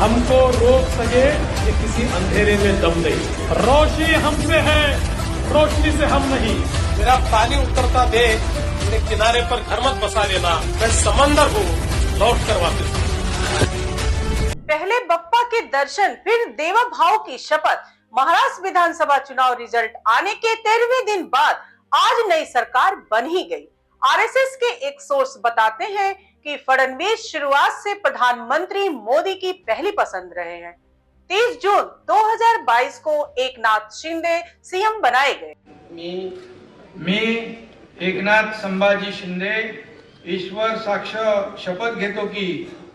हमको रोक सके ये किसी अंधेरे में दम नहीं। रोशनी हमसे है, रोशनी से हम नहीं। मेरा पानी उतरता देख मेरे किनारे पर घर मत बसा लेना, मैं समंदर हूँ, लौट कर वापस। पहले बप्पा के दर्शन फिर देवा भाव की शपथ। महाराष्ट्र विधानसभा चुनाव रिजल्ट आने के 13वें दिन बाद आज नई सरकार बन ही गई। आरएसएस के एक सोर्स बताते हैं कि फडणवीस शुरुआत से प्रधानमंत्री मोदी की पहली पसंद रहे हैं। 30 जून 2022 को एकनाथ शिंदे सीएम बनाए गए। मी एकनाथ संभाजी शिंदे ईश्वर साक्ष शपथ घेतो की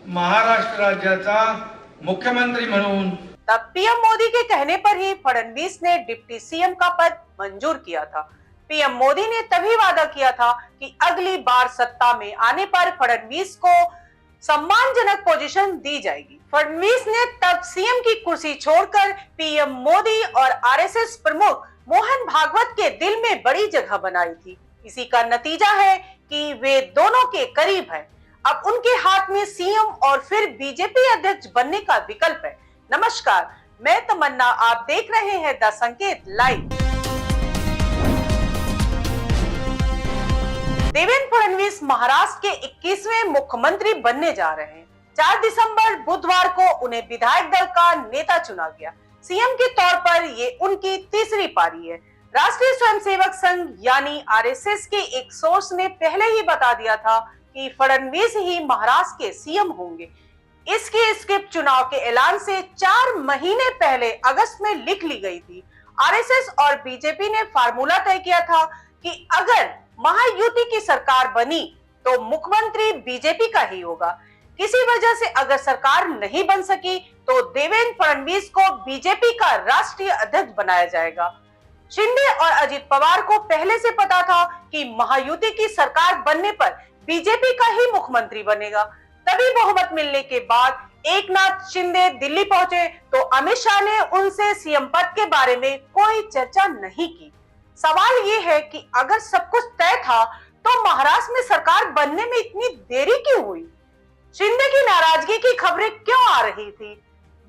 महाराष्ट्र राज्याचा मुख्यमंत्री म्हणून। तब पीएम मोदी के कहने पर ही फडणवीस ने डिप्टी सीएम का पद मंजूर किया था। पीएम मोदी ने तभी वादा किया था कि अगली बार सत्ता में आने पर फडणवीस को सम्मानजनक पोजीशन दी जाएगी। फडणवीस ने तब सीएम की कुर्सी छोड़कर पीएम मोदी और आरएसएस प्रमुख मोहन भागवत के दिल में बड़ी जगह बनाई थी। इसी का नतीजा है कि वे दोनों के करीब हैं। अब उनके हाथ में सीएम और फिर बीजेपी अध्यक्ष बनने का विकल्प है। नमस्कार, मैं तमन्ना, आप देख रहे हैं द संकेत लाइव। देवेंद्र फडणवीस महाराष्ट्र के 21वें मुख्यमंत्री बनने जा रहे हैं। 4 दिसंबर बुधवार को उन्हें विधायक दल का नेता चुना गया। सीएम के तौर पर ये उनकी तीसरी पारी है। राष्ट्रीय स्वयंसेवक संघ यानी आरएसएस के एक सोर्स ने पहले ही बता दिया था कि फडणवीस ही महाराष्ट्र के सीएम होंगे। इसकी स्क्रिप्ट चुनाव के ऐलान से 4 महीने पहले अगस्त में लिख ली गई थी। आरएसएस और बीजेपी ने फार्मूला तय किया था कि अगर महायुति की सरकार बनी तो मुख्यमंत्री बीजेपी का ही होगा। किसी वजह से अगर सरकार नहीं बन सकी तो देवेंद्र फडणवीस को बीजेपी का राष्ट्रीय अध्यक्ष बनाया जाएगा। शिंदे और अजित पवार को पहले से पता था कि महायुति की सरकार बनने पर बीजेपी का ही मुख्यमंत्री बनेगा। तभी बहुमत मिलने के बाद एकनाथ शिंदे दिल्ली पहुंचे तो अमित शाह ने उनसे सीएम पद के बारे में कोई चर्चा नहीं की। सवाल ये है कि अगर सब कुछ तय था तो महाराष्ट्र में सरकार बनने में इतनी देरी क्यों हुई? शिंदे की नाराजगी की खबरें क्यों आ रही थी?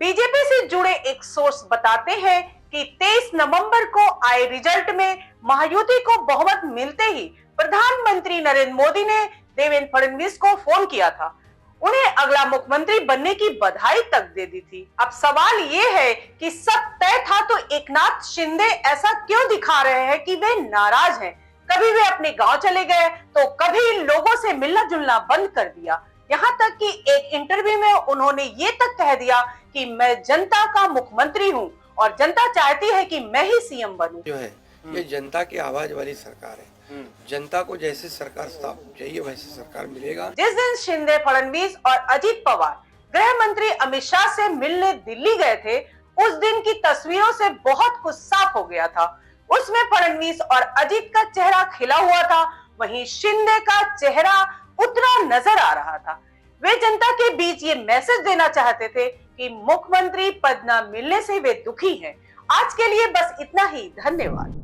बीजेपी से जुड़े एक सोर्स बताते हैं कि 23 नवंबर को आए रिजल्ट में महायुति को बहुमत मिलते ही प्रधानमंत्री नरेंद्र मोदी ने देवेंद्र फडणवीस को फोन किया था। उन्हें अगला मुख्यमंत्री बनने की बधाई तक दे दी थी। अब सवाल ये है कि सब तय था तो एकनाथ शिंदे ऐसा क्यों दिखा रहे हैं कि वे नाराज हैं? कभी वे अपने गांव चले गए तो कभी लोगों से मिलना जुलना बंद कर दिया। यहाँ तक कि एक इंटरव्यू में उन्होंने ये तक कह दिया कि मैं जनता का मुख्यमंत्री हूँ और जनता चाहती है कि मैं ही सीएम बनूं। जो है ये जनता की आवाज वाली सरकार है। जनता को जैसे सरकार चाहिए वैसे सरकार मिलेगा। जिस दिन शिंदे, फडणवीस और अजित पवार गृह मंत्री अमित शाह से मिलने दिल्ली गए थे, उस दिन की तस्वीरों से बहुत कुछ साफ हो गया था। उसमें फडणवीस और अजित का चेहरा खिला हुआ था, वहीं शिंदे का चेहरा उतरा नजर आ रहा था। वे जनता के बीच ये मैसेज देना चाहते थे कि मुख्यमंत्री पद न मिलने से वे दुखी हैं। आज के लिए बस इतना ही। धन्यवाद।